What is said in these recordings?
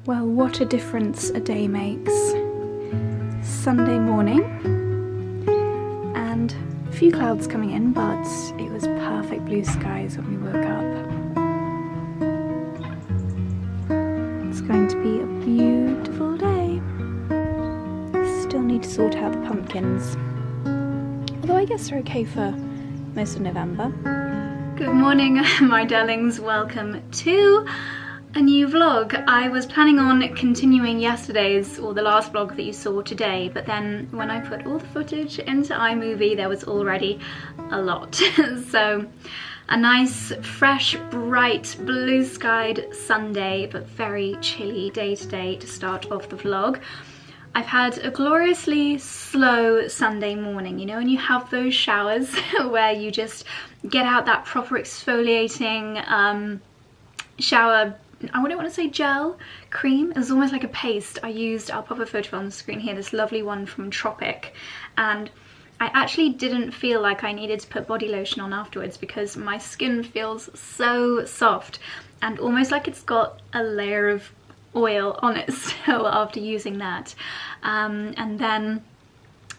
Well, what a difference a day makes. Sunday morning, and a few clouds coming in, but it was perfect blue skies when we woke up. It's going to be a beautiful day. Still need to sort out the pumpkins, although I guess they're okay for most of November. Good morning, my darlings. Welcome to a new vlog. I was planning on continuing yesterday's, or the last vlog that you saw today, but then when I put all the footage into iMovie, there was already a lot. So a nice, fresh, bright, blue-skied Sunday, but very chilly day today to start off the vlog. I've had a gloriously slow Sunday morning, you know, and you have those showers where you just get out that proper exfoliating shower. I wouldn't want to say gel, cream. It was almost like a paste. I'll pop a photo on the screen here, this lovely one from Tropic, and I actually didn't feel like I needed to put body lotion on afterwards because my skin feels so soft and almost like it's got a layer of oil on it still after using that. And then,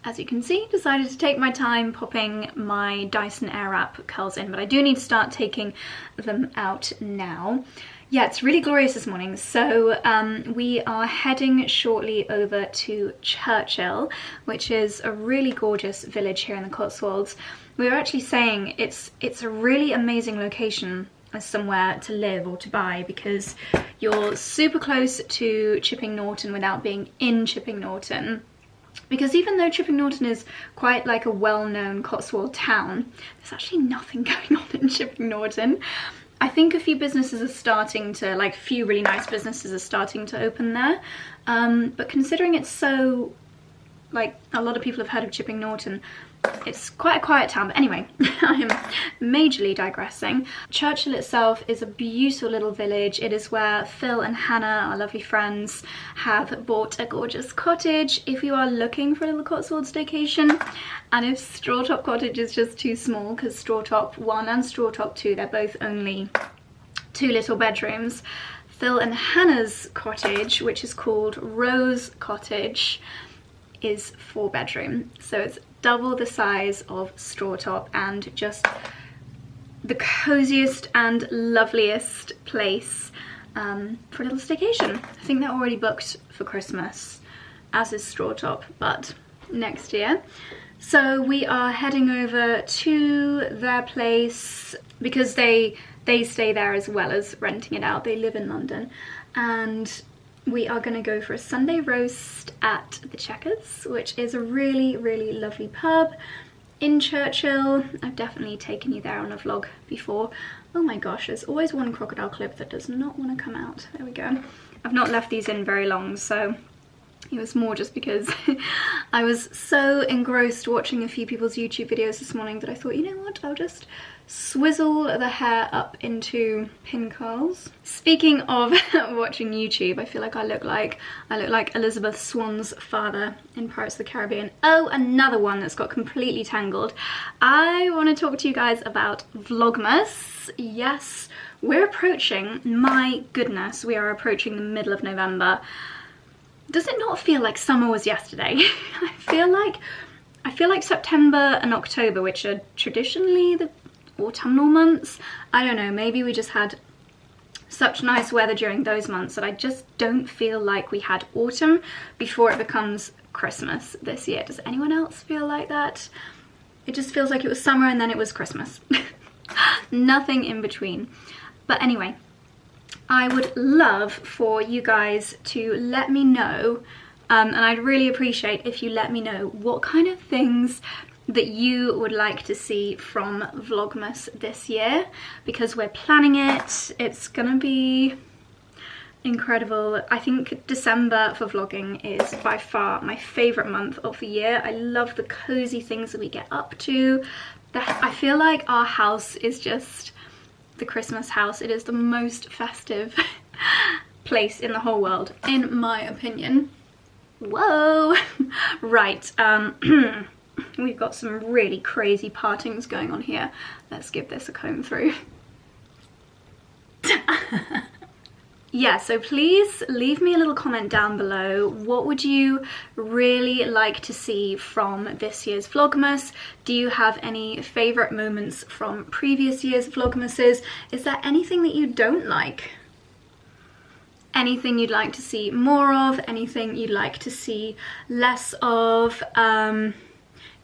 as you can see, decided to take my time popping my Dyson Airwrap curls in, but I do need to start taking them out now. Yeah, it's really glorious this morning. So we are heading shortly over to Churchill, which is a really gorgeous village here in the Cotswolds. We were actually saying it's a really amazing location as somewhere to live or to buy because you're super close to Chipping Norton without being in Chipping Norton. Because even though Chipping Norton is quite like a well-known Cotswold town, there's actually nothing going on in Chipping Norton. I think a few businesses are starting to, like a few really nice businesses are starting to open there. But considering it's so, like, a lot of people have heard of Chipping Norton, it's quite a quiet town. But anyway, I am majorly digressing. Churchill itself is a beautiful little village. It is where Phil and Hannah, our lovely friends, have bought a gorgeous cottage. If you are looking for a little Cotswold staycation, and if Straw Top Cottage is just too small, because Straw Top 1 and Straw Top 2, they're both only 2 little bedrooms. Phil and Hannah's cottage, which is called Rose Cottage, is 4 bedroom. So it's double the size of Straw Top and just the coziest and loveliest place for a little staycation. I think they're already booked for Christmas, as is Straw Top, but next year. So we are heading over to their place because they stay there as well as renting it out. They live in London, and we are going to go for a Sunday roast at the Checkers, which is a really, really lovely pub in Churchill. I've definitely taken you there on a vlog before. Oh my gosh, there's always one crocodile clip that does not want to come out. There we go. I've not left these in very long, so it was more just because I was so engrossed watching a few people's YouTube videos this morning that I thought, you know what, I'll just swizzle the hair up into pin curls. Speaking of watching YouTube, I feel like I look like Elizabeth Swann's father in Pirates of the Caribbean. Oh, another one that's got completely tangled. I want to talk to you guys about Vlogmas. Yes, we're approaching, my goodness, we are approaching the middle of November. Does it not feel like summer was yesterday? I feel like September and October, which are traditionally the autumnal months, I don't know, maybe we just had such nice weather during those months that I just don't feel like we had autumn before it becomes Christmas this year. Does anyone else feel like that? It just feels like it was summer and then it was Christmas. Nothing in between. But anyway, I would love for you guys to let me know, and I'd really appreciate if you let me know what kind of things that you would like to see from Vlogmas this year, because we're planning it. It's gonna be incredible. I think December for vlogging is by far my favourite month of the year. I love the cozy things that we get up to. I feel like our house is just the Christmas house. It is the most festive place in the whole world, in my opinion. Whoa! Right, we've got some really crazy partings going on here. Let's give this a comb through. yeah, so please leave me a little comment down below. What would you really like to see from this year's Vlogmas? Do you have any favourite moments from previous year's Vlogmases? Is there anything that you don't like? Anything you'd like to see more of? Anything you'd like to see less of?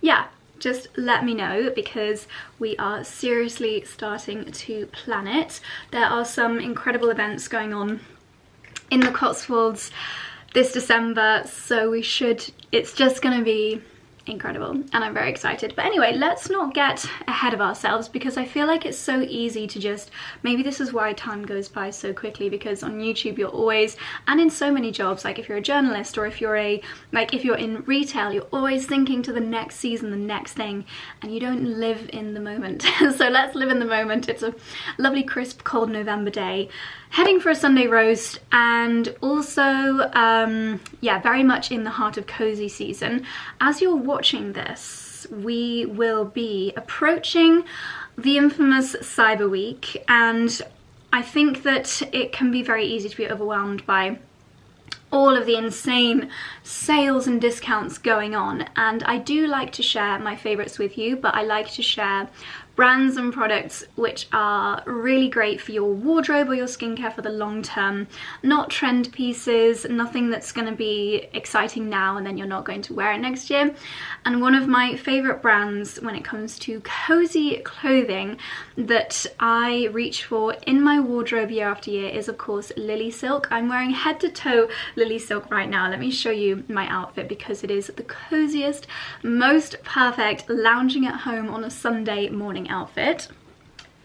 Yeah, just let me know, because we are seriously starting to plan it. There are some incredible events going on in the Cotswolds this December, so it's just gonna be incredible, and I'm very excited. But anyway, let's not get ahead of ourselves, because I feel like it's so easy to just, maybe this is why time goes by so quickly, because on YouTube you're always, and in so many jobs, like if you're a journalist or if you're in retail, you're always thinking to the next season, the next thing, and you don't live in the moment. So let's live in the moment. It's a lovely crisp cold November day, heading for a Sunday roast, and also yeah, very much in the heart of cozy season. As you're watching this, we will be approaching the infamous Cyber Week, and I think that it can be very easy to be overwhelmed by all of the insane sales and discounts going on, and I do like to share my favourites with you, but I like to share brands and products which are really great for your wardrobe or your skincare for the long term. Not trend pieces, nothing that's going to be exciting now and then you're not going to wear it next year. And one of my favourite brands when it comes to cozy clothing that I reach for in my wardrobe year after year is of course Lilysilk. I'm wearing head to toe Lilysilk right now. Let me show you my outfit, because it is the coziest, most perfect lounging at home on a Sunday morning outfit.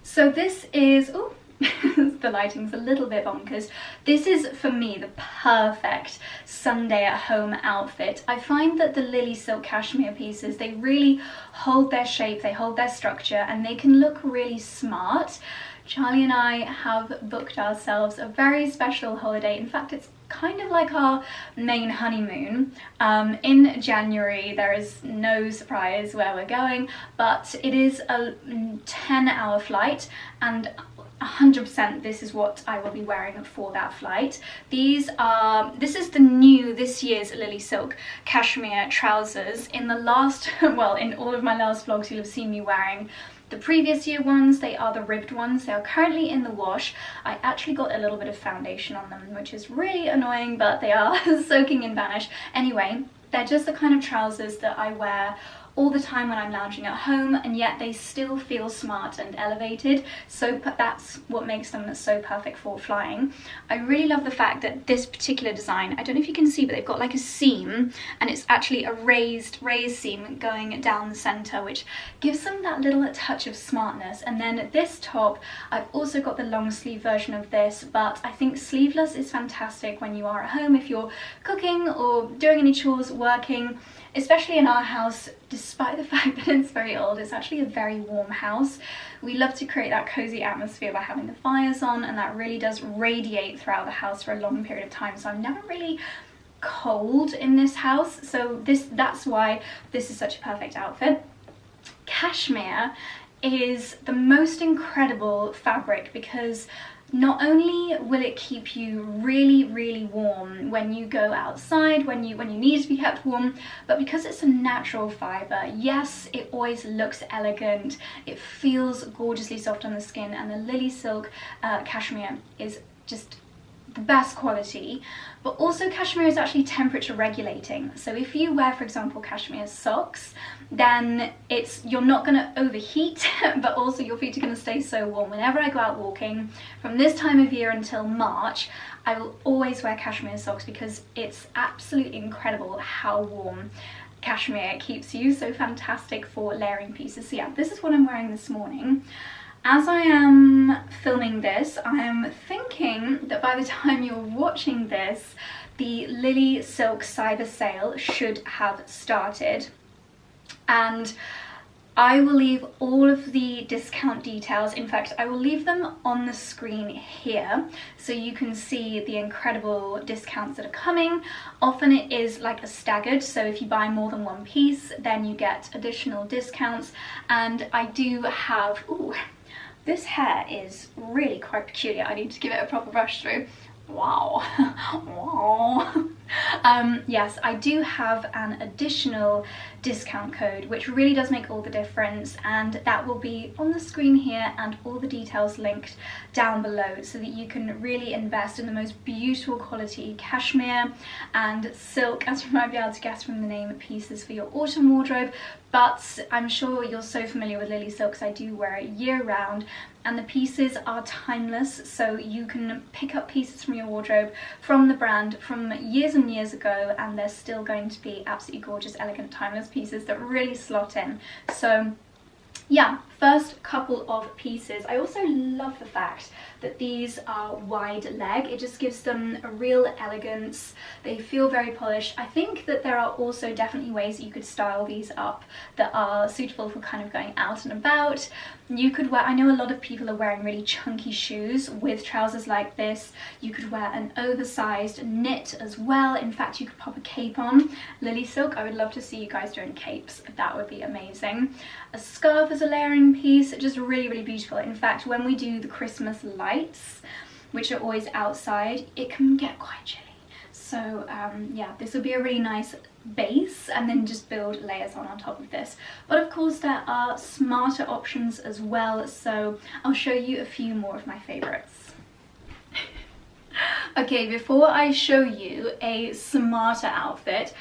So this is, oh, the lighting's a little bit bonkers. This is for me the perfect Sunday at home outfit. I find that the Lilysilk cashmere pieces, they really hold their shape, they hold their structure, and they can look really smart. Charlie and I have booked ourselves a very special holiday. In fact, it's kind of like our main honeymoon. In January, there is no surprise where we're going, but it is a 10-hour flight, and 100% this is what I will be wearing for that flight. This is this year's Lilysilk cashmere trousers. In the last, well, in all of my last vlogs, you'll have seen me wearing the previous year ones. They are the ribbed ones. They are currently in the wash. I actually got a little bit of foundation on them, which is really annoying, but they are soaking in Vanish. Anyway, they're just the kind of trousers that I wear all the time when I'm lounging at home, and yet they still feel smart and elevated, so that's what makes them so perfect for flying. I really love the fact that this particular design, I don't know if you can see, but they've got like a seam, and it's actually a raised seam going down the center, which gives them that little touch of smartness. And then this top, I've also got the long sleeve version of this, but I think sleeveless is fantastic when you are at home, if you're cooking or doing any chores, working. Especially in our house, despite the fact that it's very old, it's actually a very warm house. We love to create that cozy atmosphere by having the fires on, and that really does radiate throughout the house for a long period of time. So I'm never really cold in this house, so that's why this is such a perfect outfit. Cashmere is the most incredible fabric, because not only will it keep you really, really warm when you go outside, when you need to be kept warm, but because it's a natural fibre, yes, it always looks elegant, it feels gorgeously soft on the skin, and the Lilysilk cashmere is just the best quality. But also cashmere is actually temperature regulating, so if you wear, for example, cashmere socks, then you're not going to overheat, but also your feet are going to stay so warm. Whenever I go out walking from this time of year until March, I will always wear cashmere socks, because it's absolutely incredible how warm cashmere keeps you. So fantastic for layering pieces. So yeah, this is what I'm wearing this morning. As I am filming this, I am thinking that by the time you're watching this, the Lilysilk Cyber Sale should have started. And I will leave all of the discount details. In fact, I will leave them on the screen here so you can see the incredible discounts that are coming. Often it is like a staggered, so if you buy more than one piece, then you get additional discounts. And I do have, ooh, this hair is really quite peculiar. I need to give it a proper brush through. Wow. Wow. Yes, I do have an additional discount code which really does make all the difference, and that will be on the screen here and all the details linked down below, so that you can really invest in the most beautiful quality cashmere and silk, as you might be able to guess from the name, pieces for your autumn wardrobe. But I'm sure you're so familiar with Lilysilk because I do wear it year round, and the pieces are timeless, so you can pick up pieces from your wardrobe from the brand from years and years ago, and they're still going to be absolutely gorgeous, elegant, timeless pieces that really slot in. So yeah, first couple of pieces. I also love the fact that these are wide leg. It just gives them a real elegance. They feel very polished. I think that there are also definitely ways that you could style these up that are suitable for kind of going out and about. You could wear, I know a lot of people are wearing really chunky shoes with trousers like this. You could wear an oversized knit as well. In fact, you could pop a cape on. Lilysilk, I would love to see you guys doing capes. That would be amazing. A scarf as a layering piece, just really, really beautiful. In fact, when we do the Christmas lights, which are always outside, it can get quite chilly. So yeah, this would be a really nice base, and then just build layers on top of this. But of course there are smarter options as well, so I'll show you a few more of my favorites. Okay, before I show you a smarter outfit,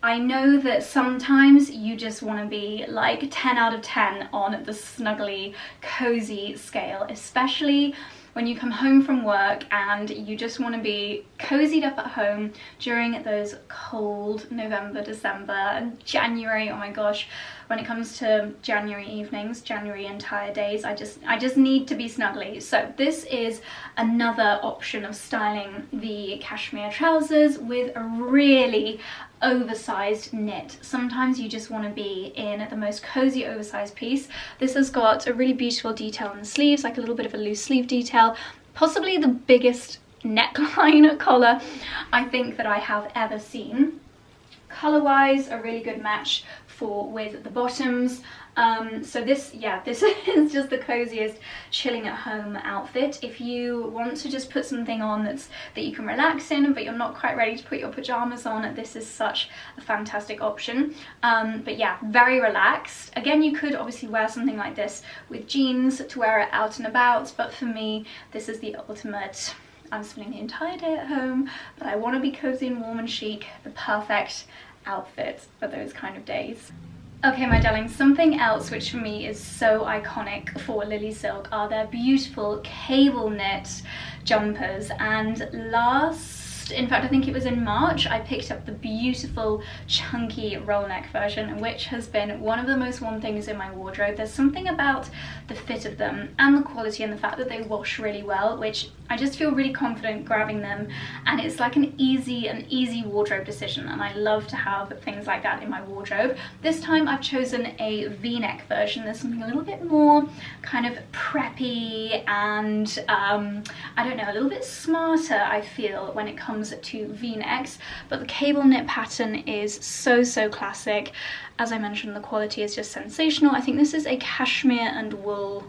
I know that sometimes you just want to be like 10 out of 10 on the snuggly, cozy scale, especially when you come home from work and you just want to be cozied up at home during those cold November, December and January. Oh my gosh, when it comes to January evenings, January entire days, I just need to be snuggly. So this is another option of styling the cashmere trousers with a really oversized knit. Sometimes you just want to be in the most cozy oversized piece. This has got a really beautiful detail on the sleeves, like a little bit of a loose sleeve detail, possibly the biggest neckline collar I think that I have ever seen. Color wise, a really good match with the bottoms. So this is just the coziest chilling at home outfit. If you want to just put something on that you can relax in, but you're not quite ready to put your pajamas on, this is such a fantastic option. But yeah, very relaxed. Again, you could obviously wear something like this with jeans to wear it out and about, but for me, this is the ultimate. I'm spending the entire day at home, but I want to be cozy and warm and chic, the perfect outfit for those kind of days. Okay, my darlings, something else which for me is so iconic for Lilysilk are their beautiful cable knit jumpers. And in fact, I think it was in March, I picked up the beautiful chunky roll neck version, which has been one of the most worn things in my wardrobe. There's something about the fit of them and the quality and the fact that they wash really well, which I just feel really confident grabbing them, and it's like an easy wardrobe decision, and I love to have things like that in my wardrobe. This time I've chosen a v-neck version. There's something a little bit more kind of preppy and I don't know, a little bit smarter I feel when it comes to v-necks, but the cable knit pattern is so classic. As I mentioned, the quality is just sensational. I think this is a cashmere and wool.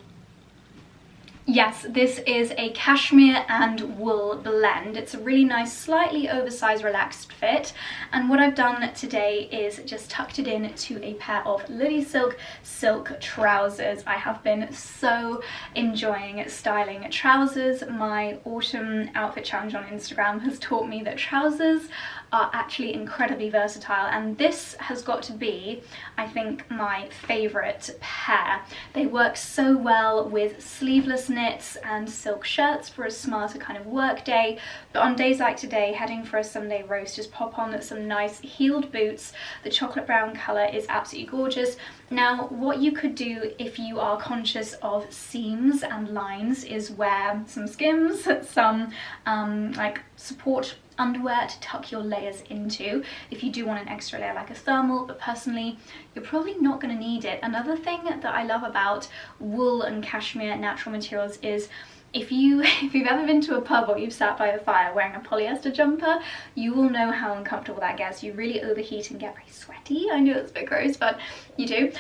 Yes, this is a cashmere and wool blend. It's a really nice, slightly oversized, relaxed fit. And what I've done today is just tucked it in to a pair of Lilysilk silk trousers. I have been so enjoying styling trousers. My autumn outfit challenge on Instagram has taught me that trousers are actually incredibly versatile, and this has got to be, I think, my favorite pair. They work so well with sleeveless knits and silk shirts for a smarter kind of work day, but on days like today, heading for a Sunday roast, just pop on some nice heeled boots. The chocolate brown colour is absolutely gorgeous. Now, what you could do if you are conscious of seams and lines is wear some skims, some like support underwear to tuck your layers into if you do want an extra layer like a thermal, but personally you're probably not going to need it. Another thing that I love about wool and cashmere natural materials is if you've ever been to a pub or you've sat by a fire wearing a polyester jumper, you will know how uncomfortable that gets. You really overheat and get very sweaty. I know it's a bit gross, but you do.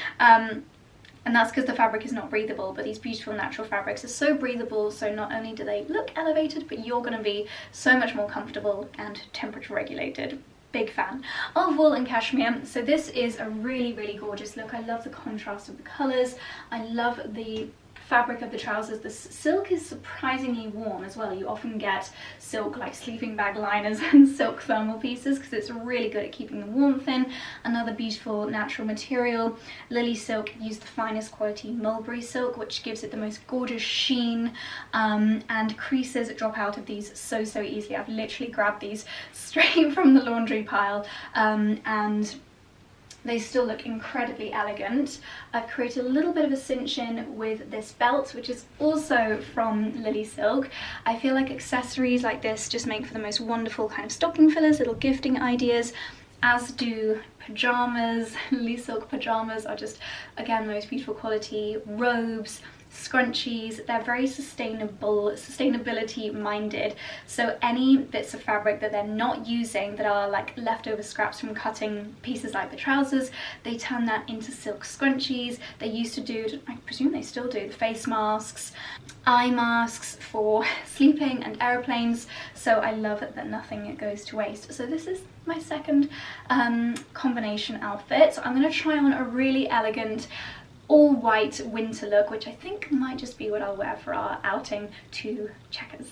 And that's because the fabric is not breathable, but these beautiful natural fabrics are so breathable, so not only do they look elevated, but you're going to be so much more comfortable and temperature regulated. Big fan of wool and cashmere. So this is a really, really gorgeous look. I love the contrast of the colours. I love the fabric of the trousers. The silk is surprisingly warm as well. You often get silk like sleeping bag liners and silk thermal pieces because it's really good at keeping the warmth in. Another beautiful natural material. Lilysilk used the finest quality mulberry silk, which gives it the most gorgeous sheen, and creases drop out of these so easily. I've literally grabbed these straight from the laundry pile, and they still look incredibly elegant. I've created a little bit of a cinch-in with this belt, which is also from Lilysilk. I feel like accessories like this just make for the most wonderful kind of stocking fillers, little gifting ideas, as do pajamas. Lilysilk pajamas are just, again, the most beautiful quality. Robes, scrunchies, they're very sustainability minded, so any bits of fabric that they're not using that are like leftover scraps from cutting pieces like the trousers, they turn that into silk scrunchies. They used to do, I presume they still do, the face masks, eye masks for sleeping and aeroplanes, so I love that nothing goes to waste. So this is my second combination outfit. So I'm going to try on a really elegant all white winter look, which I think might just be what I'll wear for our outing to Checkers.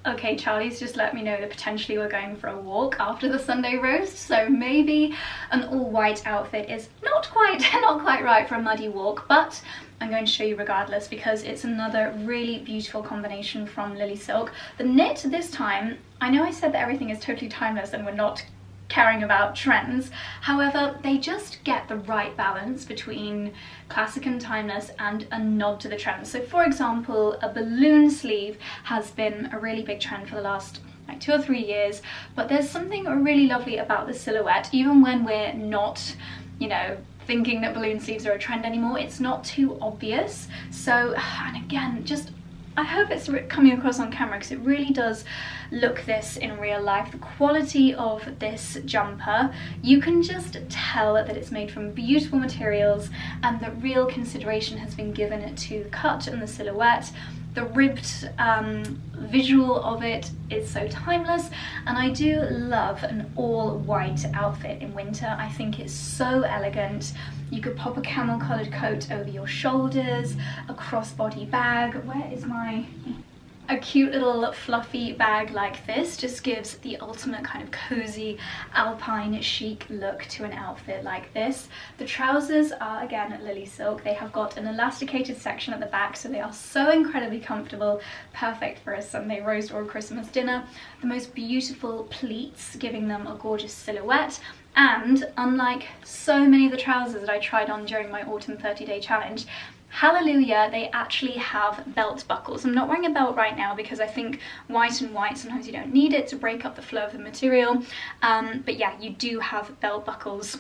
Okay, Charlie's just let me know that potentially we're going for a walk after the Sunday roast, so maybe an all white outfit is not quite right for a muddy walk, but I'm going to show you regardless because it's another really beautiful combination from Lilysilk. The knit this time, I know I said that everything is totally timeless and we're not caring about trends, however they just get the right balance between classic and timeless and a nod to the trends. So for example, a balloon sleeve has been a really big trend for the last like 2 or 3 years, but there's something really lovely about the silhouette. Even when we're not, you know, thinking that balloon sleeves are a trend anymore, it's not too obvious. So, and again, just I hope it's coming across on camera because it really does look this in real life. The quality of this jumper, you can just tell that it's made from beautiful materials and that real consideration has been given to the cut and the silhouette. The ribbed visual of it is so timeless, and I do love an all white outfit in winter. I think it's so elegant. You could pop a camel coloured coat over your shoulders, a crossbody bag. Where is my... A cute little fluffy bag like this just gives the ultimate kind of cozy alpine chic look to an outfit like this. The trousers are again at Lilysilk. They have got an elasticated section at the back, so they are so incredibly comfortable, perfect for a Sunday roast or a Christmas dinner. The most beautiful pleats giving them a gorgeous silhouette. And unlike so many of the trousers that I tried on during my autumn 30-day challenge, hallelujah, they actually have belt buckles. I'm not wearing a belt right now because I think white and white, sometimes you don't need it to break up the flow of the material. But yeah, you do have belt buckles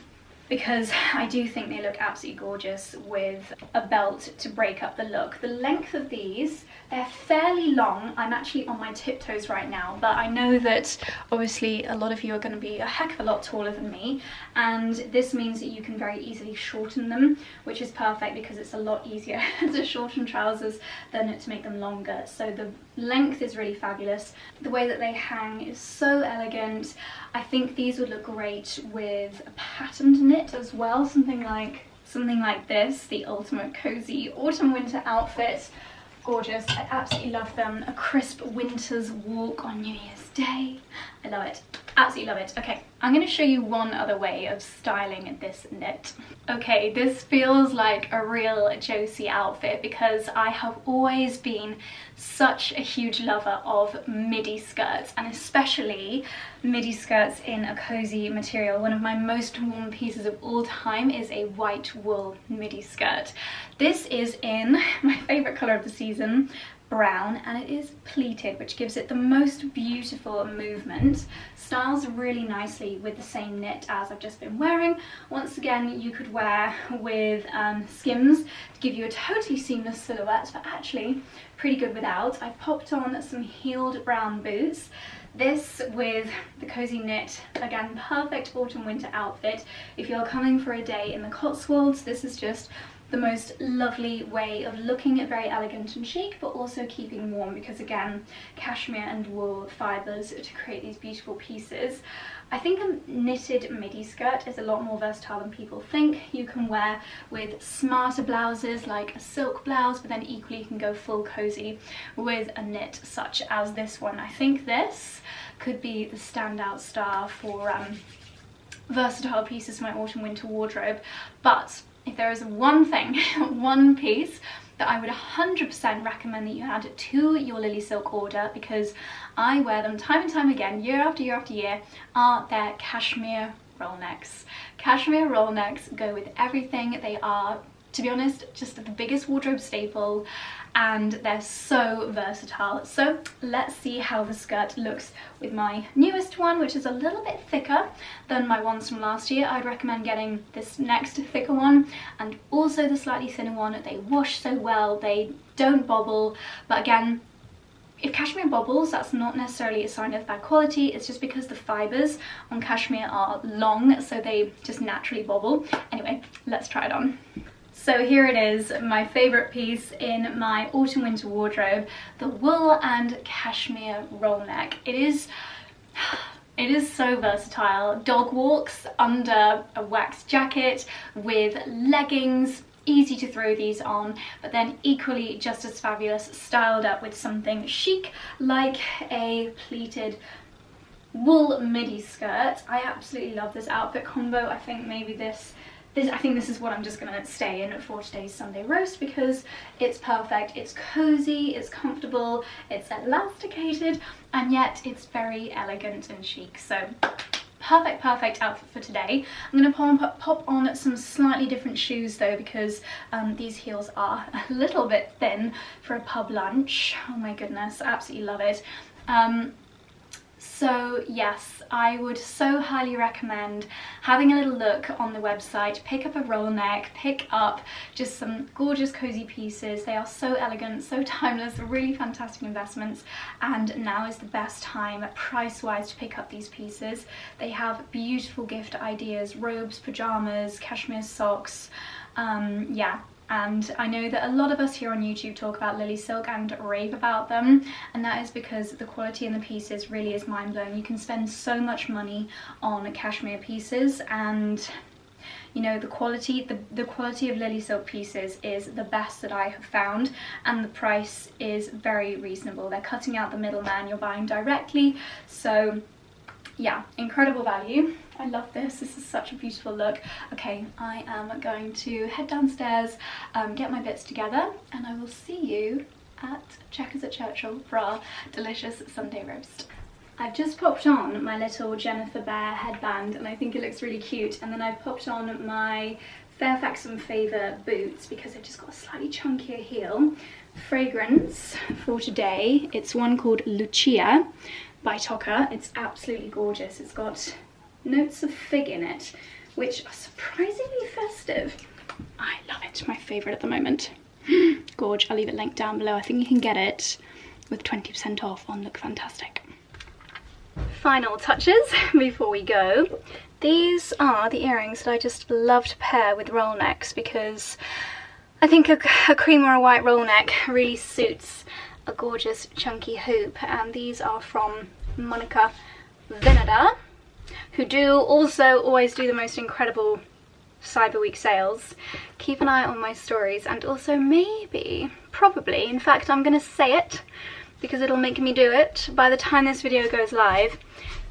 because I do think they look absolutely gorgeous with a belt to break up the look. The length of these, they're fairly long. I'm actually on my tiptoes right now, but I know that obviously a lot of you are going to be a heck of a lot taller than me, and this means that you can very easily shorten them, which is perfect because it's a lot easier to shorten trousers than to make them longer. So the length is really fabulous. The way that they hang is so elegant. I think these would look great with a patterned knit as well, something like this, the ultimate cozy autumn winter outfit. Gorgeous, I absolutely love them. A crisp winter's walk on New Year's Day. I love it, absolutely love it. Okay, I'm going to show you one other way of styling this knit. Okay, this feels like a real Josie outfit because I have always been such a huge lover of midi skirts, and especially midi skirts in a cozy material. One of my most worn pieces of all time is a white wool midi skirt. This is in my favourite colour of the season, brown, and it is pleated, which gives it the most beautiful movement. Styles really nicely with the same knit as I've just been wearing. Once again, you could wear with skims to give you a totally seamless silhouette, but actually pretty good without. I popped on some heeled brown boots. This with the cozy knit, again, perfect autumn winter outfit. If you're coming for a day in the Cotswolds, this is just the most lovely way of looking very elegant and chic, but also keeping warm, because again, cashmere and wool fibres to create these beautiful pieces. I think a knitted midi skirt is a lot more versatile than people think. You can wear with smarter blouses like a silk blouse, but then equally you can go full cozy with a knit such as this one. I think this could be the standout star for versatile pieces for my autumn winter wardrobe. But if there is one thing, one piece that I would 100% recommend that you add to your Lilysilk order, because I wear them time and time again, year after year after year, are their cashmere roll necks. Cashmere roll necks go with everything. They are, to be honest, just the biggest wardrobe staple, and they're so versatile. So let's see how the skirt looks with my newest one, which is a little bit thicker than my ones from last year. I'd recommend getting this next thicker one and also the slightly thinner one. They wash so well, they don't bobble, but again, if cashmere bobbles, that's not necessarily a sign of bad quality. It's just because the fibres on cashmere are long, so they just naturally bobble. Anyway, let's try it on. So here it is, my favourite piece in my autumn winter wardrobe, the wool and cashmere roll neck. It is so versatile. Dog walks under a wax jacket with leggings, easy to throw these on, but then equally just as fabulous styled up with something chic like a pleated wool midi skirt. I absolutely love this outfit combo. I think maybe this is what I'm just gonna stay in for today's Sunday roast, because it's perfect, it's cozy, it's comfortable, it's elasticated, and yet it's very elegant and chic. So perfect outfit for today. I'm gonna pop on some slightly different shoes though, because these heels are a little bit thin for a pub lunch. Oh my goodness, absolutely love it. So yes, I would so highly recommend having a little look on the website, pick up a roll neck, pick up just some gorgeous cozy pieces. They are so elegant, so timeless, really fantastic investments, and now is the best time price-wise to pick up these pieces. They have beautiful gift ideas, robes, pyjamas, cashmere socks, yeah. And I know that a lot of us here on YouTube talk about Lilysilk and rave about them, and that is because the quality in the pieces really is mind-blowing. You can spend so much money on cashmere pieces, and you know, the quality of Lilysilk pieces is the best that I have found, and the price is very reasonable. They're cutting out the middleman, you're buying directly, so yeah, incredible value. I love this. This is such a beautiful look. Okay, I am going to head downstairs, get my bits together, and I will see you at Checkers at Churchill for our delicious Sunday roast. I've just popped on my little Jennifer Behr headband, and I think it looks really cute, and then I've popped on my Fairfax and Favour boots because they've just got a slightly chunkier heel. Fragrance for today, it's one called Lucia by Tocca. It's absolutely gorgeous. It's got notes of fig in it, which are surprisingly festive. I love it. My favourite at the moment. Gorge. I'll leave it linked down below. I think you can get it with 20% off on Look Fantastic. Final touches before we go. These are the earrings that I just love to pair with roll necks, because I think a cream or a white roll neck really suits a gorgeous chunky hoop, and these are from Monica Vinader, who do also always do the most incredible Cyber Week sales. Keep an eye on my stories, and also maybe, probably, in fact I'm gonna say it because it'll make me do it, by the time this video goes live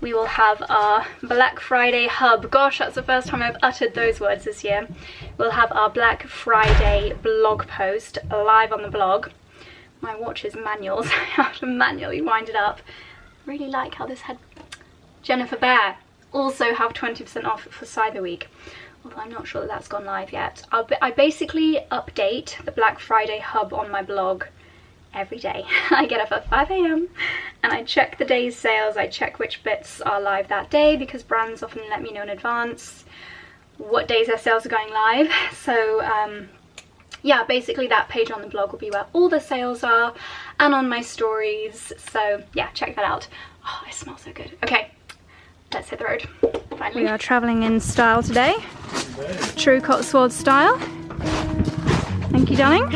we will have our Black Friday hub. Gosh, that's the first time I've uttered those words this year. We'll have our Black Friday blog post live on the blog. My watch's manuals, I have to manually wind it up. Really like how this had Jennifer Behr also have 20% off for Cyber Week, although I'm not sure that that's gone live yet. I basically update the Black Friday hub on my blog every day. I get up at 5 AM and I check the day's sales, I check which bits are live that day, because brands often let me know in advance what days their sales are going live. So yeah, basically that page on the blog will be where all the sales are, and on my stories, so yeah, check that out. Oh, it smells so good. Okay, let's hit the road, finally. We are travelling in style today, true Cotswold style. Thank you, darling.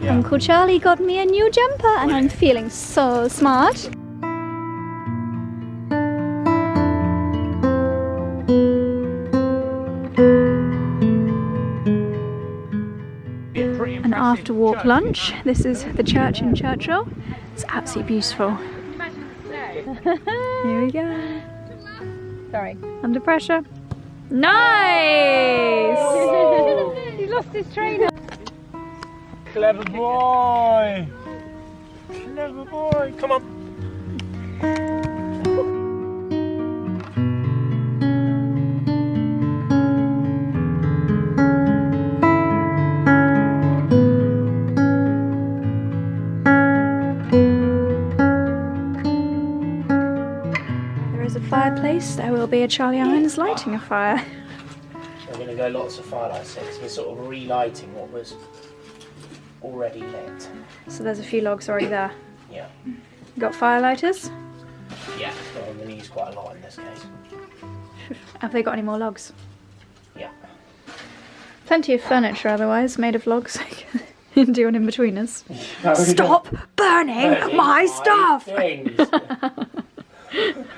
Uncle Charlie got me a new jumper and I'm feeling so smart. An after walk lunch. This is the church in Churchill. It's absolutely beautiful. Here we go. Sorry. Under pressure. Nice! He lost his trainer. Clever boy! Clever boy! Come on! There is a fireplace. There will be a Charlie Irons lighting a fire. We're going to go lots of firelights because we're sort of relighting what was already lit. So there's a few logs already there. Yeah. You got firelighters? Yeah, well, I'm going to use quite a lot in this case. Have they got any more logs? Yeah. Plenty of furniture otherwise, made of logs. Do an in-betweeners. Stop burning my stuff!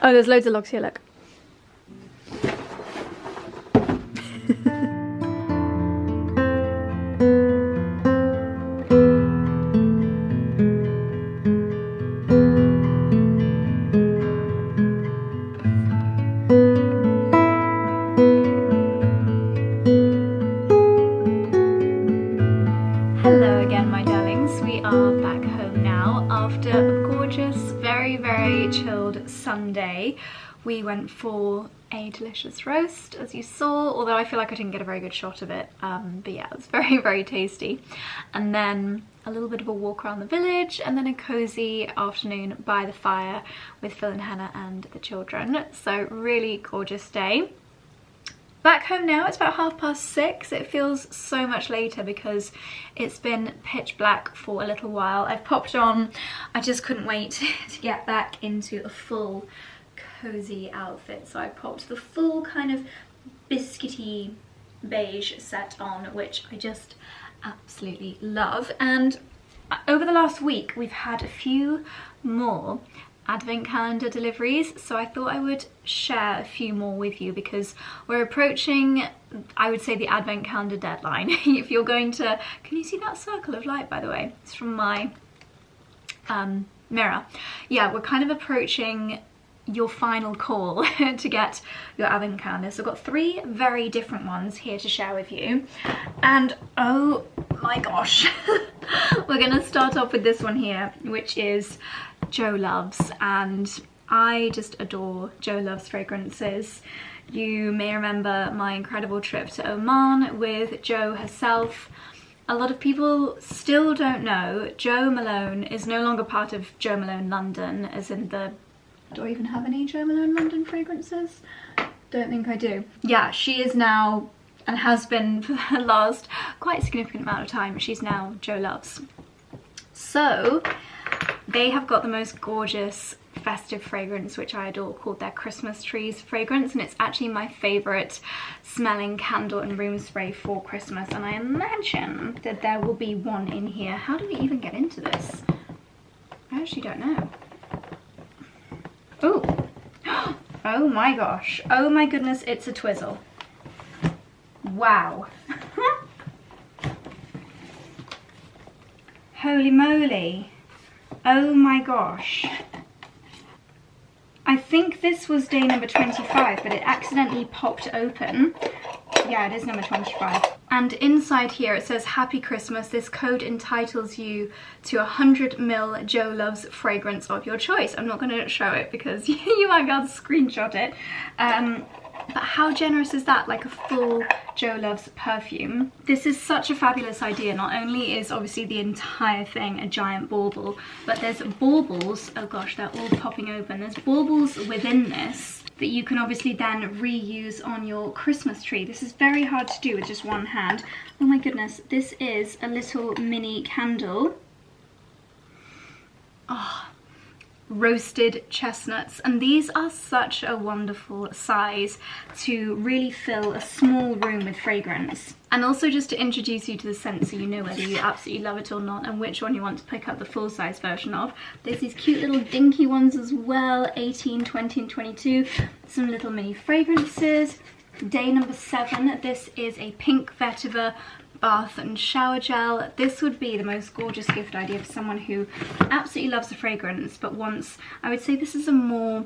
Oh, there's loads of logs here, look. Hello again, my darlings. We are back home now after a gorgeous, very chilled Sunday. We went for a delicious roast, as you saw, although I feel like I didn't get a very good shot of it. But yeah, it was very tasty. And then a little bit of a walk around the village, and then a cozy afternoon by the fire with Phil and Hannah and the children. So really gorgeous day. Back home now, it's about 6:30. It feels so much later because it's been pitch black for a little while. I've popped on, I just couldn't wait to get back into a full cozy outfit. So I popped the full kind of biscuity beige set on, which I just absolutely love. And over the last week, we've had a few more advent calendar deliveries, so I thought I would share a few more with you because we're approaching, I would say, the advent calendar deadline. If you're going to, can you see that circle of light, by the way? It's from my mirror. Yeah, we're kind of approaching your final call to get your advent calendar. So I've got 3 very different ones here to share with you, and oh my gosh. We're gonna start off with this one here, which is Jo Loves, and I just adore Jo Loves fragrances. You may remember my incredible trip to Oman with Jo herself. A lot of people still don't know Jo Malone is no longer part of Jo Malone London, as in the... Do I even have any Jo Malone London fragrances? Don't think I do. Yeah, she is now, and has been for the last quite significant amount of time, she's now Jo Loves. So they have got the most gorgeous festive fragrance, which I adore, called their Christmas Trees fragrance, and it's actually my favourite smelling candle and room spray for Christmas, and I imagine that there will be one in here. How do we even get into this? I actually don't know. Oh, oh my gosh, oh my goodness, it's a twizzle. Wow. Holy moly. Oh my gosh. I think this was day number 25, but it accidentally popped open. Yeah, it is number 25. And inside here it says, Happy Christmas. This code entitles you to 100ml Jo Loves fragrance of your choice. I'm not going to show it because you might be able to screenshot it. But how generous is that? Like a full Joe Loves perfume. This is such a fabulous idea. Not only is obviously the entire thing a giant bauble, but there's baubles, oh gosh, they're all popping open. There's baubles within this that you can obviously then reuse on your Christmas tree. This is very hard to do with just one hand. Oh my goodness, this is a little mini candle. Oh, roasted chestnuts, and these are such a wonderful size to really fill a small room with fragrance. And also just to introduce you to the scent so you know whether you absolutely love it or not and which one you want to pick up the full size version of. There's these cute little dinky ones as well, 18, 20 and 22. Some little mini fragrances. Day number 7, this is a pink vetiver bath and shower gel. This would be the most gorgeous gift idea for someone who absolutely loves a fragrance but wants, I would say this is a more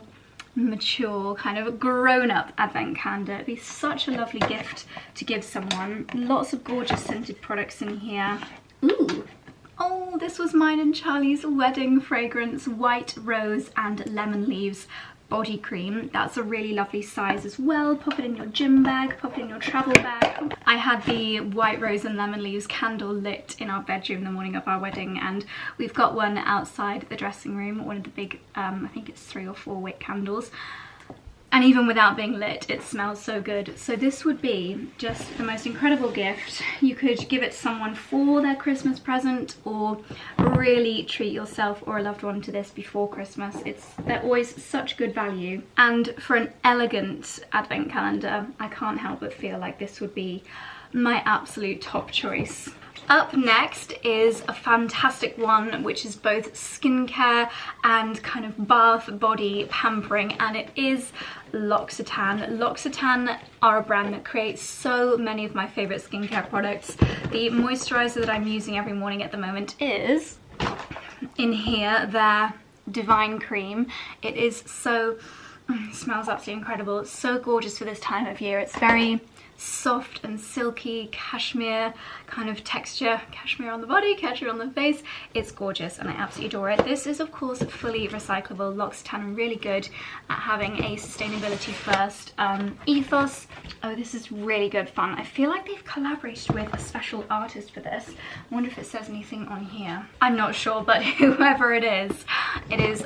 mature kind of grown-up advent calendar. It'd be such a lovely gift to give someone. Lots of gorgeous scented products in here. Ooh, oh, this was mine and Charlie's wedding fragrance, white rose and lemon leaves body cream. That's a really lovely size as well. Pop it in your gym bag, pop it in your travel bag. I had the white rose and lemon leaves candle lit in our bedroom the morning of our wedding, and we've got one outside the dressing room, one of the big, I think it's 3 or 4 wick candles. And even without being lit, it smells so good. So this would be just the most incredible gift. You could give it to someone for their Christmas present, or really treat yourself or a loved one to this before Christmas. They're always such good value. And for an elegant advent calendar, I can't help but feel like this would be my absolute top choice. Up next is a fantastic one, which is both skincare and kind of bath body pampering, and it is L'Occitane. L'Occitane are a brand that creates so many of my favourite skincare products. The moisturiser that I'm using every morning at the moment is, in here, their Divine Cream. It is so, it smells absolutely incredible. It's so gorgeous for this time of year. It's very soft and silky cashmere kind of texture, cashmere on the body, cashmere on the face. It's gorgeous and I absolutely adore it. This is of course fully recyclable. L'Occitane are really good at having a sustainability first ethos. Oh, this is really good fun. I feel like they've collaborated with a special artist for this. I wonder if it says anything on here. I'm not sure, but whoever it is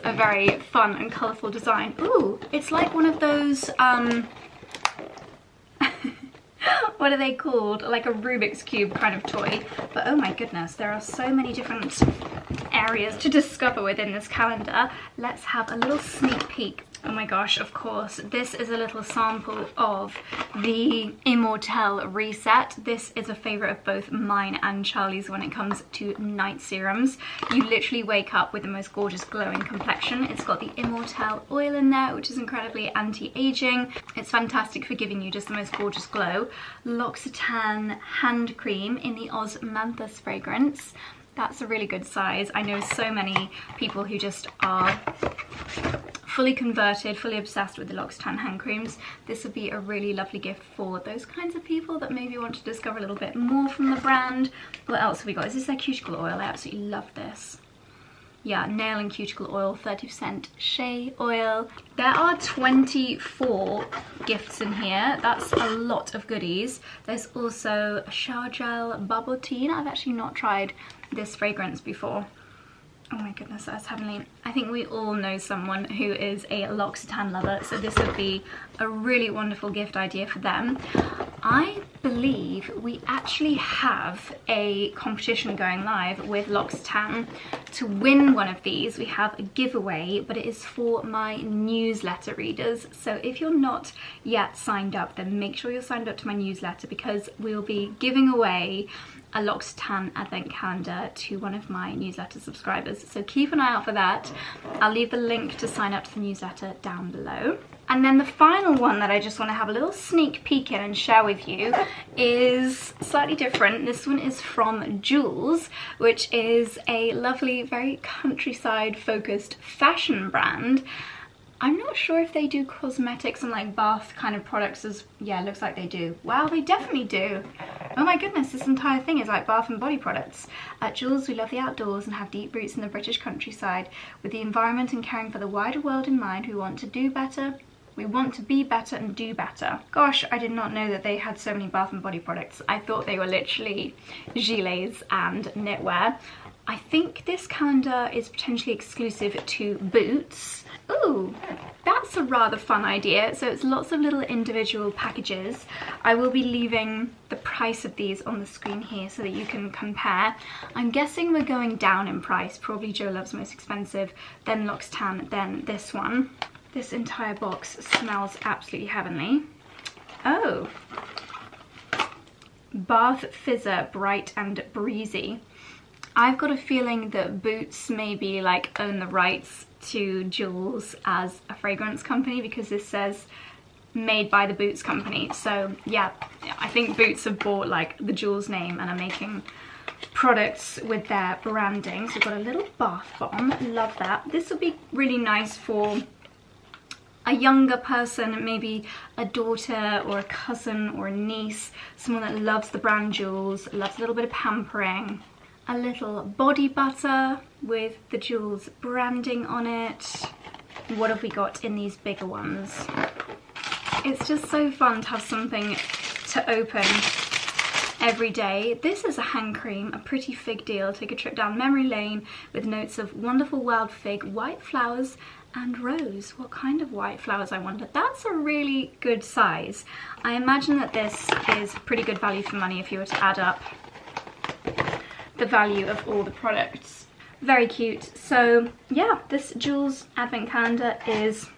a very fun and colourful design. Ooh, it's like one of those what are they called? Like a Rubik's Cube kind of toy. But oh my goodness, there are so many different areas to discover within this calendar. Let's have a little sneak peek. Oh my gosh, of course, this is a little sample of the Immortelle Reset. This is a favourite of both mine and Charlie's when it comes to night serums. You literally wake up with the most gorgeous glowing complexion. It's got the Immortelle oil in there, which is incredibly anti-aging. It's fantastic for giving you just the most gorgeous glow. L'Occitane hand cream in the Osmanthus fragrance. That's a really good size. I know so many people who just are fully converted, fully obsessed with the L'Occitane hand creams. This would be a really lovely gift for those kinds of people that maybe want to discover a little bit more from the brand. What else have we got? Is this their cuticle oil? I absolutely love this. Yeah, nail and cuticle oil, 30% shea oil. There are 24 gifts in here. That's a lot of goodies. There's also a shower gel bubble tea. I've actually not tried this fragrance before. Oh my goodness, that's heavenly. I think we all know someone who is a L'Occitane lover, so this would be a really wonderful gift idea for them. I believe we actually have a competition going live with L'Occitane. To win one of these, we have a giveaway, but it is for my newsletter readers. So if you're not yet signed up, then make sure you're signed up to my newsletter, because we'll be giving away a L'Occitane advent calendar to one of my newsletter subscribers. So keep an eye out for that. I'll leave the link to sign up to the newsletter down below. And then the final one that I just want to have a little sneak peek in and share with you is slightly different. This one is from Jules, which is a lovely, very countryside focused fashion brand. I'm not sure if they do cosmetics and like bath kind of products as, yeah, it looks like they do. Wow, they definitely do. Oh my goodness, this entire thing is like bath and body products. At Jules, we love the outdoors and have deep roots in the British countryside. With the environment and caring for the wider world in mind, we want to do better, We want to be better and do better. Gosh, I did not know that they had so many bath and body products. I thought they were literally gilets and knitwear. I think this calendar is potentially exclusive to Boots. Ooh, that's a rather fun idea. So it's lots of little individual packages. I will be leaving the price of these on the screen here so that you can compare. I'm guessing we're going down in price. Probably Joe Love's most expensive, then L'Occitane, then this one. This entire box smells absolutely heavenly. Oh, Bath Fizzer Bright and Breezy. I've got a feeling that Boots maybe like own the rights to Jules as a fragrance company, because this says made by the Boots company. So yeah, I think Boots have bought like the Jules name and are making products with their branding. So we've got a little bath bomb, love that. This will be really nice for a younger person, maybe a daughter or a cousin or a niece, someone that loves the brand Jules, loves a little bit of pampering. A little body butter with the Jules branding on it. What have we got in these bigger ones? It's just so fun to have something to open every day. This is a hand cream, a pretty fig deal. Take a trip down memory lane with notes of wonderful wild fig, white flowers and rose. What kind of white flowers, I wonder? That's a really good size. I imagine that this is pretty good value for money if you were to add up the value of all the products. Very cute. So yeah, this Jules advent calendar is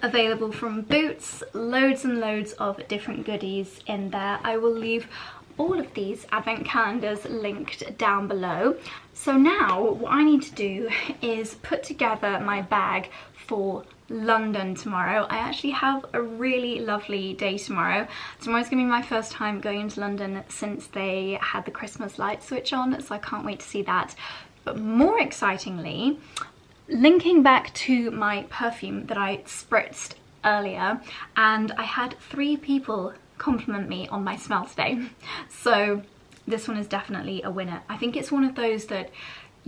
available from Boots. Loads and loads of different goodies in there. I will leave all of these advent calendars linked down below. So now what I need to do is put together my bag for London tomorrow. I actually have a really lovely day tomorrow. Tomorrow's gonna be my first time going into London since they had the Christmas light switch on, so I can't wait to see that. But more excitingly, linking back to my perfume that I spritzed earlier, and I had 3 people compliment me on my smell today. So this one is definitely a winner. I think it's one of those that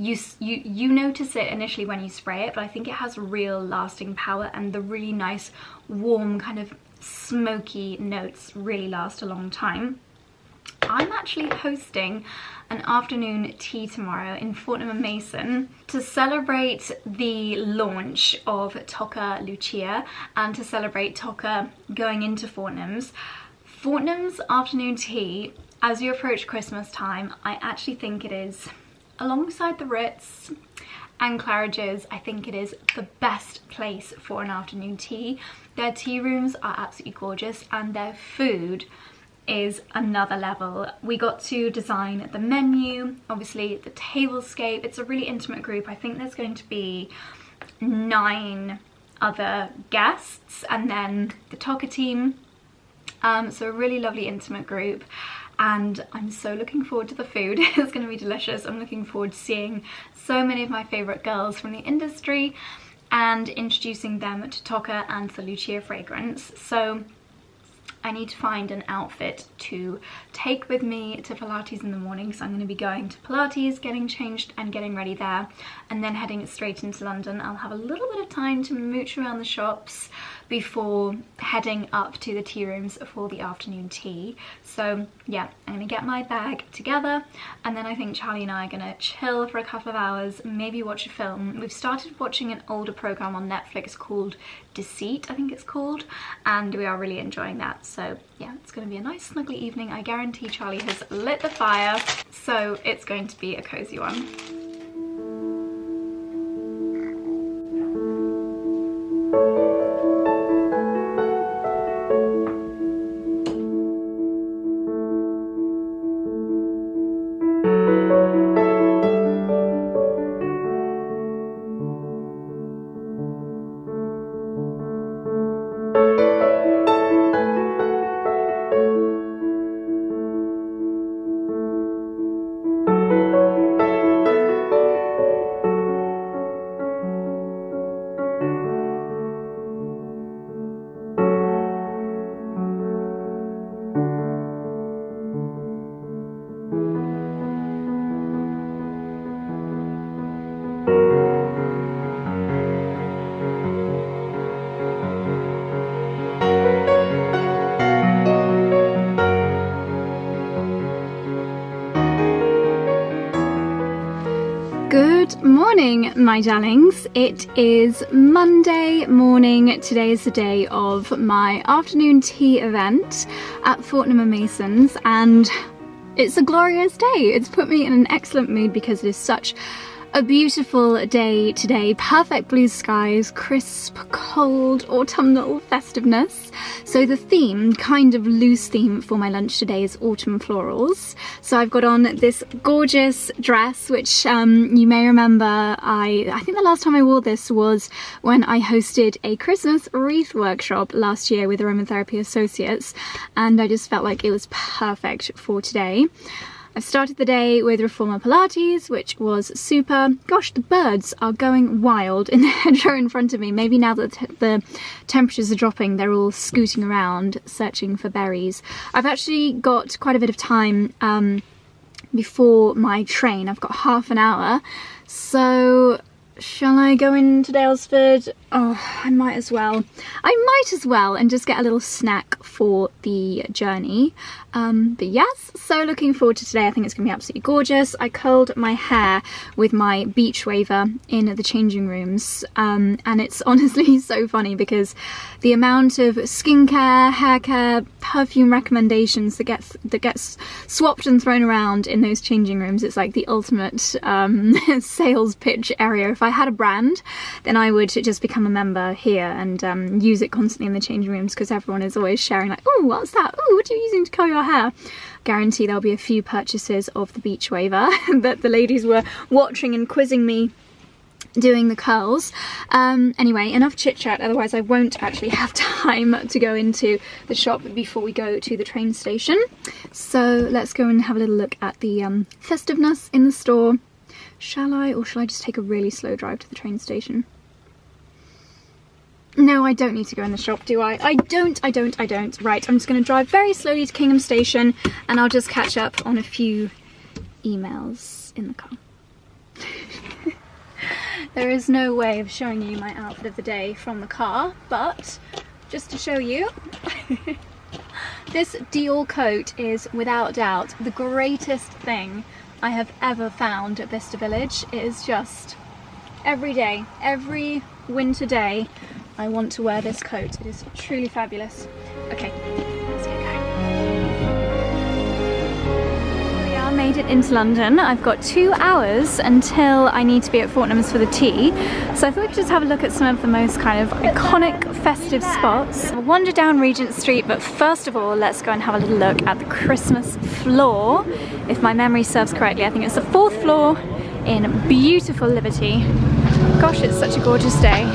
you notice it initially when you spray it, but I think it has real lasting power, and the really nice warm kind of smoky notes really last a long time. I'm actually hosting an afternoon tea tomorrow in Fortnum and Mason to celebrate the launch of Tocca Lucia and to celebrate Tocca going into Fortnum's. Fortnum's afternoon tea, as you approach Christmas time, I actually think it is, alongside the Ritz and Claridge's, I think it is the best place for an afternoon tea. Their tea rooms are absolutely gorgeous and their food is another level. We got to design the menu, obviously the tablescape. It's a really intimate group. I think there's going to be 9 other guests and then the Tocca team. So a really lovely intimate group, and I'm so looking forward to the food. It's going to be delicious. I'm looking forward to seeing so many of my favourite girls from the industry and introducing them to Tocca and the Lucia fragrance. So I need to find an outfit to take with me to Pilates in the morning, so I'm going to be going to Pilates, getting changed and getting ready there, and then heading straight into London. I'll have a little bit of time to mooch around the shops before heading up to the tea rooms for the afternoon tea. So yeah, I'm gonna get my bag together, and then I think Charlie and I are gonna chill for a couple of hours, maybe watch a film. We've started watching an older program on Netflix called Deceit, I think it's called, and we are really enjoying that. So yeah, it's gonna be a nice snuggly evening. I guarantee Charlie has lit the fire, so it's going to be a cozy one. morning, my darlings. It is Monday morning. Today is the day of my afternoon tea event at Fortnum & Mason's, and it's a glorious day. It's put me in an excellent mood because it is such a beautiful day today. Perfect blue skies, crisp, cold, autumnal festiveness. So the theme, kind of loose theme for my lunch today, is autumn florals. So I've got on this gorgeous dress, which you may remember, I think the last time I wore this was when I hosted a Christmas wreath workshop last year with the Aromatherapy Associates, and I just felt like it was perfect for today. I started the day with Reformer Pilates, which was super. Gosh, the birds are going wild in the hedgerow in front of me. Maybe now that the temperatures are dropping, they're all scooting around searching for berries. I've actually got quite a bit of time before my train. I've got half an hour. So shall I go into Daylesford? Oh, I might as well. And just get a little snack for the journey. But yes, so looking forward to today. I think it's going to be absolutely gorgeous. I curled my hair with my beach waver in the changing rooms, and it's honestly so funny because the amount of skincare, hair care, perfume recommendations that gets swapped and thrown around in those changing rooms, it's like the ultimate sales pitch area. If I had a brand, then I would just become a member here and use it constantly in the changing rooms, because everyone is always sharing like, oh, what's that? Oh, what are you using to curl your hair? Guarantee there'll be a few purchases of the beach waver that the ladies were watching and quizzing me doing the curls. Anyway, enough chit chat, otherwise I won't actually have time to go into the shop before we go to the train station. So let's go and have a little look at the festiveness in the store. Shall I, or shall I just take a really slow drive to the train station? No, I don't need to go in the shop, do I? I don't. Right, I'm just going to drive very slowly to Kingham Station, and I'll just catch up on a few emails in the car. There is no way of showing you my outfit of the day from the car, but just to show you, this Dior coat is without doubt the greatest thing I have ever found at Vista Village. It is just every day, every winter day, I want to wear this coat. It is truly fabulous. Okay, let's get going. We are made it into London. I've got 2 hours until I need to be at Fortnum's for the tea. So I thought we could just have a look at some of the most kind of iconic festive spots. I'll wander down Regent Street, but first of all, let's go and have a little look at the Christmas floor. If my memory serves correctly, I think it's the 4th floor in beautiful Liberty. Gosh, it's such a gorgeous day.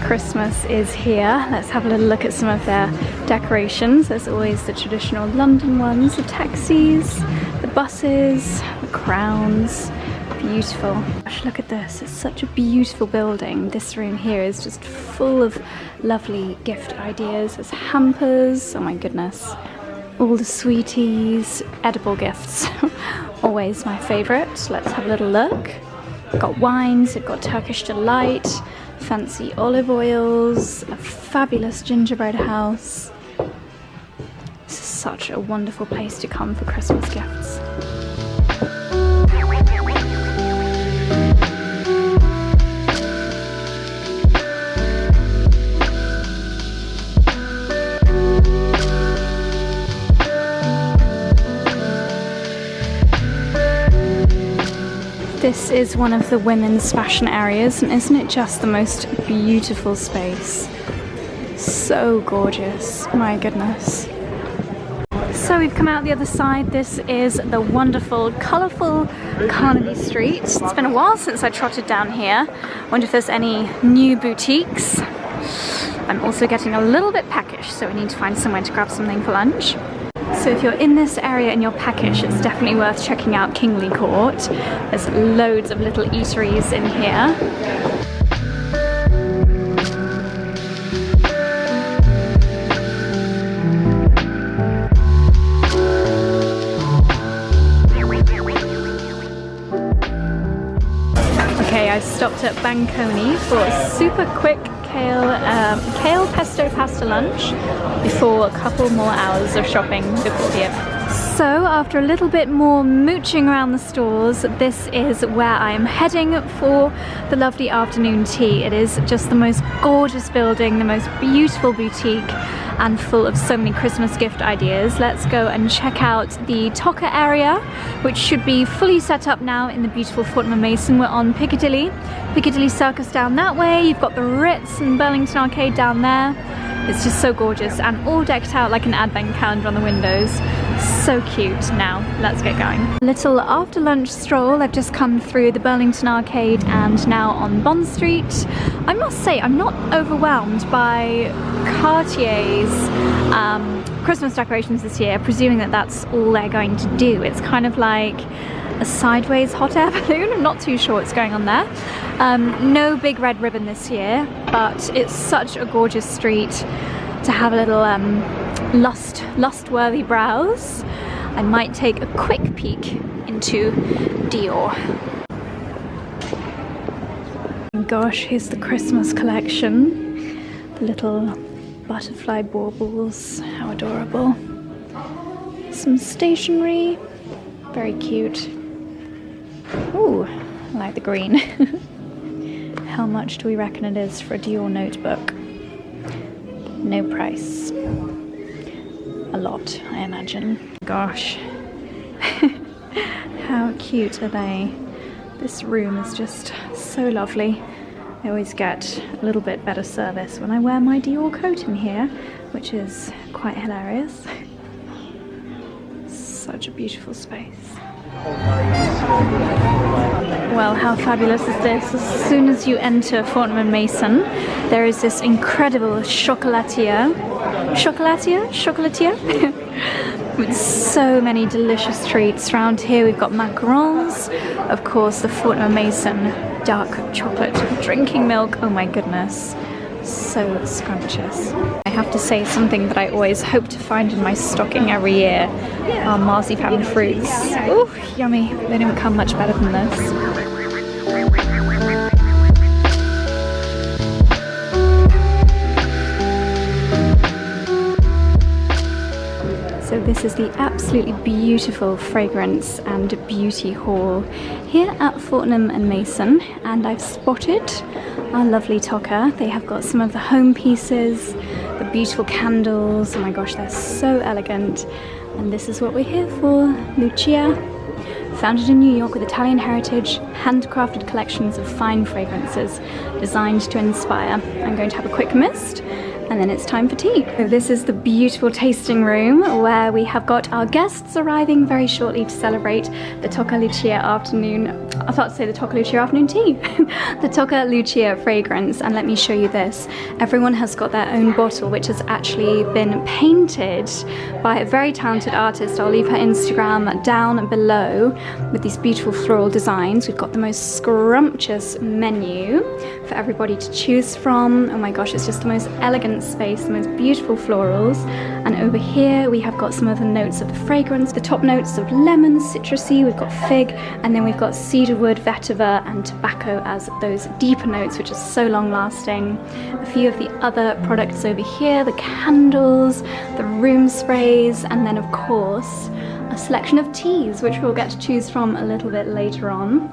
Christmas is here. Let's have a little look at some of their decorations. There's always the traditional London ones, the taxis, the buses, the crowns. Beautiful. Gosh, look at this. It's such a beautiful building. This room here is just full of lovely gift ideas. There's hampers. Oh my goodness. All the sweeties, edible gifts. Always my favourite. Let's have a little look. We've got wines, we've got Turkish delight, fancy olive oils, a fabulous gingerbread house. This is such a wonderful place to come for Christmas gifts. This is one of the women's fashion areas, and isn't it just the most beautiful space? So gorgeous, my goodness. So we've come out the other side. This is the wonderful, colourful Carnaby Street. It's been a while since I trotted down here. Wonder if there's any new boutiques. I'm also getting a little bit peckish, so we need to find somewhere to grab something for lunch. So if you're in this area and you're peckish, it's definitely worth checking out Kingley Court. There's loads of little eateries in here. I stopped at Banconi for a super quick kale pesto pasta lunch before a couple more hours of shopping before the event. So after a little bit more mooching around the stores, this is where I am heading for the lovely afternoon tea. It is just the most gorgeous building, the most beautiful boutique, and full of so many Christmas gift ideas. Let's go and check out the Tocca area, which should be fully set up now in the beautiful Fortnum & Mason. We're on Piccadilly Circus down that way. You've got the Ritz and Burlington Arcade down there. It's just so gorgeous and all decked out like an advent calendar on the windows. So cute. Now let's get going. Little after lunch stroll. I've just come through the Burlington Arcade and now on Bond Street. I must say I'm not overwhelmed by Cartier's Christmas decorations this year, presuming that that's all they're going to do. It's kind of like a sideways hot air balloon. I'm not too sure what's going on there. No big red ribbon this year, but it's such a gorgeous street to have a little lust-worthy browse. I might take a quick peek into Dior. Gosh, here's the Christmas collection. The little butterfly baubles, how adorable. Some stationery, very cute. Ooh, I like the green. How much do we reckon it is for a Dior notebook? No price. A lot, I imagine. Gosh. How cute are they? This room is just so lovely. I always get a little bit better service when I wear my Dior coat in here, which is quite hilarious. Such a beautiful space. Well, how fabulous is this? As soon as you enter Fortnum & Mason, there is this incredible chocolatier with so many delicious treats. Around here we've got macarons, of course the Fortnum & Mason dark chocolate drinking milk. Oh my goodness, so scrumptious. I have to say something that I always hope to find in my stocking every year are marzipan fruits. Ooh, yummy. They don't come much better than this. So this is the absolutely beautiful fragrance and beauty hall here at Fortnum & Mason, and I've spotted our lovely Tocca. They have got some of the home pieces, the beautiful candles. Oh my gosh, they're so elegant. And this is what we're here for. Lucia, founded in New York with Italian heritage, handcrafted collections of fine fragrances designed to inspire. I'm going to have a quick mist, and then it's time for tea. So this is the beautiful tasting room where we have got our guests arriving very shortly to celebrate the Tocca Lucia afternoon. I was about to say the Tocca Lucia afternoon tea. The Tocca Lucia fragrance, and let me show you this. Everyone has got their own bottle, which has actually been painted by a very talented artist. I'll leave her Instagram down below with these beautiful floral designs. We've got the most scrumptious menu for everybody to choose from. Oh my gosh, it's just the most elegant space, the most beautiful florals. And over here we have got some of the notes of the fragrance, the top notes of lemon, citrusy, we've got fig, and then we've got cedarwood, vetiver and tobacco as those deeper notes, which are so long lasting. A few of the other products over here, the candles, the room sprays, and then of course a selection of teas, which we'll get to choose from a little bit later on.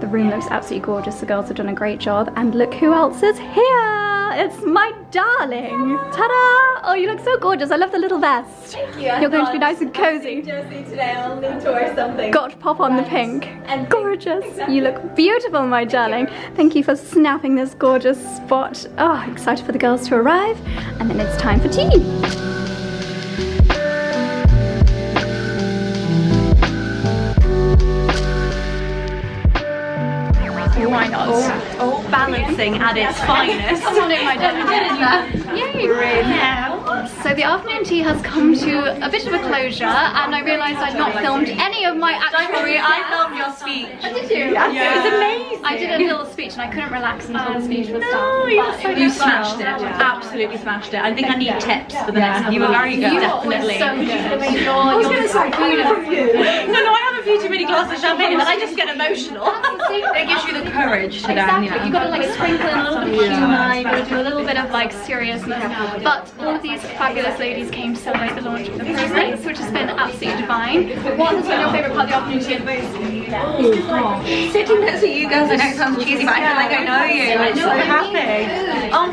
The room looks absolutely gorgeous. The girls have done a great job. And look who else is here! It's my darling! Ta-da! Oh, you look so gorgeous. I love the little vest. Thank you. You're going to be nice and cozy. Jersey today. I'll need to wear something. Got to pop on the pink. And gorgeous. exactly. You look beautiful, my darling. Thank you for snapping this gorgeous spot. Oh, excited for the girls to arrive. And then it's time for tea. Why not? All balancing at its finest. Come on in, my darling. Yay! Yeah. So the afternoon tea has come to a bit of a closure, and I realised I'd not filmed any of my actual reactions. I filmed your speech. Did you? Yeah. It was amazing. I did a little speech and I couldn't relax until the speech was done. You smashed it. Absolutely smashed it. I think I need tips for the next. You were very good. Definitely. So good. I was going to say, no, I have a few too many glasses of champagne and then I just get emotional. It gives you the courage to then, you know. You've got to like sprinkle in a little bit of humour, you've got to do a little bit of like seriousness. But all of these fabulous ladies came to celebrate the launch of the Favourites, which has been absolutely divine. What has been your favourite part of the afternoon tea? Oh gosh. Sitting next to you girls, I know it sounds cheesy, but I feel like I know you. I'm so happy.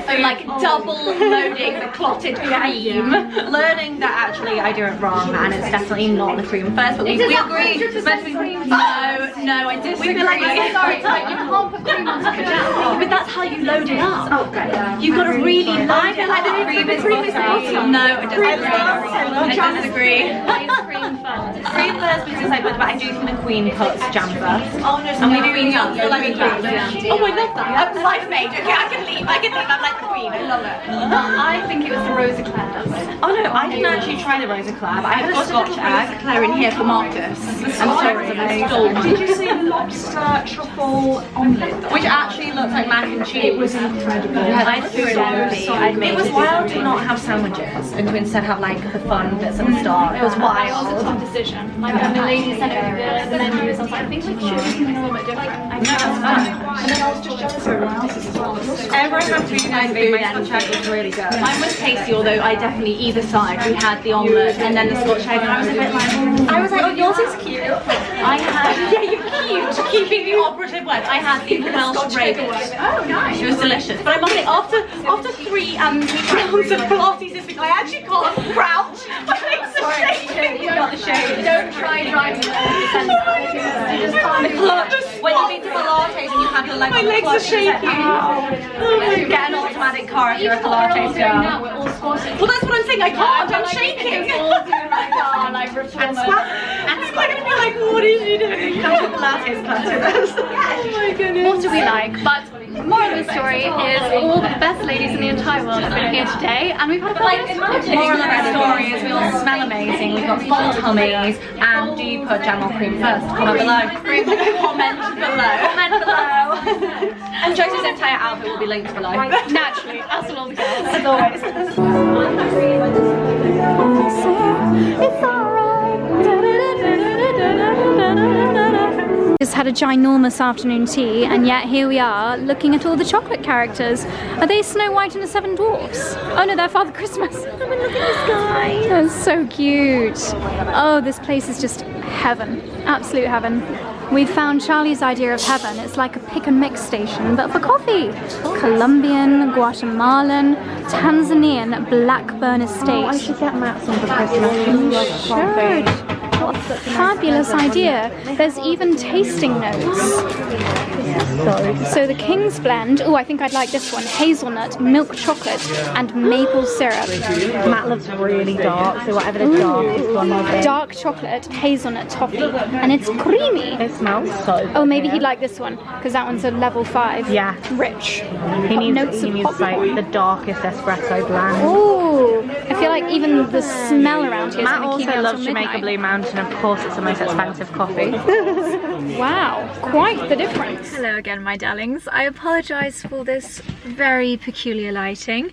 So like double loading the clotted cream. Learning that actually I do it wrong and it's definitely not the cream first, but we agree. No, I disagree. Sorry, you can't put cream on top of jam. But that's how you load it up. You've got to really load it. I feel like the cream is bottom. No, I disagree. Cream first. Cream first because I put, but I do think the queen puts jam first. Oh no, and we do eat jam. Oh, I love that. Life made. Okay, I can leave. I'm like the queen. I love it. I think it was the Rose Eclairs. Oh no, I didn't actually try the Rose Eclair, but I had a Scotch egg. Eclair in here for Marcus. I'm sorry. Did you see the lobster truffle omelette? Which actually looks like mac and cheese. It was incredible. It was wild to not have sandwiches and to instead have like the fun bits at the start. It was It wild. was a tough decision. Like when the lady sent over the menus, I was like, I think we should do something a little bit different. And then I was just jealous of everyone else's as well. Everyone had food and food. My Scotch egg was really good. Mine was tasty, although I definitely either side. We had the omelette and then the Scotch egg, and I was a bit like, I was like, oh, yours is cute. I had, yeah, you're cute. Keeping the operative word. I had the Welsh rabbit. Oh, nice. It was delicious. But I must say, after 3 rounds of Pilates this week, I actually can't crouch. My legs are shaking. You got the shade. Don't try driving When you meet the Pilates and you have your legs, my legs are shaking. Get an automatic car if you're a Pilates girl. We're all squatting. Well, that's what I'm saying. I can't. I'm shaking. And I'm gonna be like, what is she doing? Come to Pilates classes. Oh my goodness. what do we like? But moral of the story is all the best ladies in the entire world have been here today, and we've had a fabulous time. Moral of the story is we all smell amazing. We've got full tummies. And do you put jam or cream first? Comment below. Comment below. Comment below. And Josie's entire outfit will be linked below. Naturally, as will all the girls. As always. It's alright. Just had a ginormous afternoon tea, and yet here we are looking at all the chocolate characters. Are they Snow White and the Seven Dwarfs? Oh no, they're Father Christmas. I mean, look at this guy. That's so cute. Oh, this place is just heaven. Absolute heaven. We found Charlie's idea of heaven. It's like a pick and mix station, but for coffee. Colombian, Guatemalan, Tanzanian Blackburn Estate. Oh, I should get Matt some for Christmas. You should. What a fabulous idea. There's even tasting notes. So the King's Blend, oh, I think I'd like this one. Hazelnut, milk chocolate, and maple syrup. Matt loves really dark, so whatever the darkest one will be. Dark chocolate, hazelnut toffee, and it's creamy. It smells so good. Oh, maybe he'd like this one, because that one's a level 5. Yeah. Rich. He needs hot like wine. the darkest espresso blend. Oh, I feel like even the smell around here is Matt going to keep me also up loves till Jamaica midnight. Blue Mountain. Of course, it's the most expensive coffee. Wow, quite the difference. Hello again, my darlings. I apologise for this very peculiar lighting,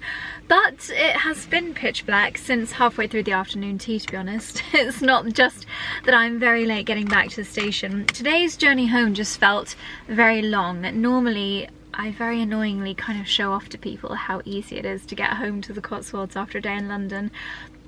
but it has been pitch black since halfway through the afternoon tea, to be honest. It's not just that I'm very late getting back to the station. Today's journey home just felt very long. Normally, I very annoyingly kind of show off to people how easy it is to get home to the Cotswolds after a day in London.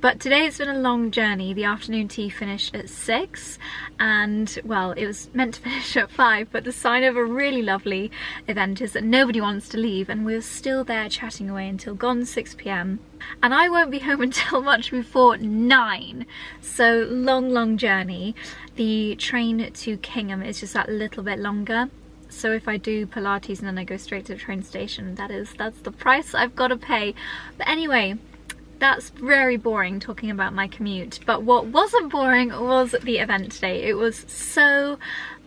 But today it's been a long journey. The afternoon tea finished at 6 and, well, it was meant to finish at 5, but the sign of a really lovely event is that nobody wants to leave, and we're still there chatting away until gone 6 p.m. And I won't be home until much before 9. So long journey. The train to Kingham is just that little bit longer. So if I do Pilates and then I go straight to the train station, that's the price I've got to pay. But anyway, that's very boring talking about my commute, but what wasn't boring was the event today. It was so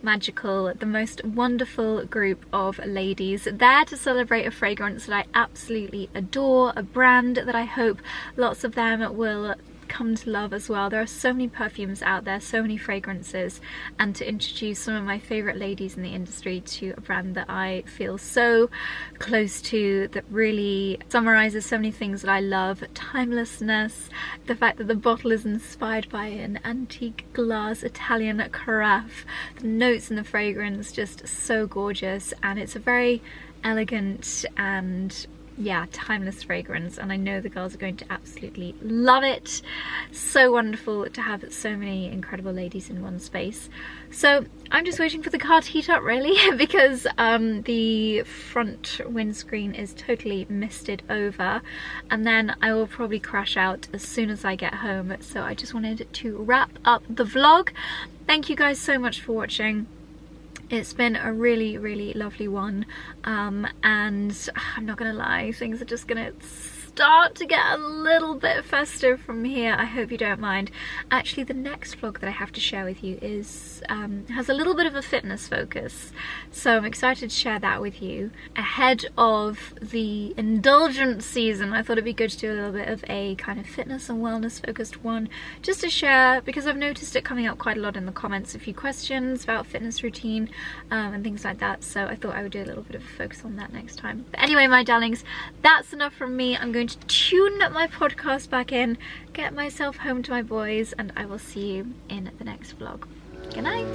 magical. The most wonderful group of ladies there to celebrate a fragrance that I absolutely adore, a brand that I hope lots of them will come to love as well. There are so many perfumes out there, so many fragrances, and to introduce some of my favorite ladies in the industry to a brand that I feel so close to, that really summarizes so many things that I love: timelessness, the fact that the bottle is inspired by an antique glass Italian carafe, the notes in the fragrance just so gorgeous, and it's a very elegant and timeless fragrance, and I know the girls are going to absolutely love it. So wonderful to have so many incredible ladies in one space. So I'm just waiting for the car to heat up really, because the front windscreen is totally misted over, and then I will probably crash out as soon as I get home. So I just wanted to wrap up the vlog. Thank you guys so much for watching. It's been a really, really lovely one, and I'm not gonna lie, things are just gonna start to get a little bit festive from here. I hope you don't mind. Actually, the next vlog that I have to share with you is has a little bit of a fitness focus, so I'm excited to share that with you ahead of the indulgent season. I thought it'd be good to do a little bit of a kind of fitness and wellness focused one, just to share, because I've noticed it coming up quite a lot in the comments, a few questions about fitness routine and things like that, so I thought I would do a little bit of a focus on that next time. But anyway, my darlings, that's enough from me. I'm going to tune my podcast back in, get myself home to my boys, and I will see you in the next vlog. Good night.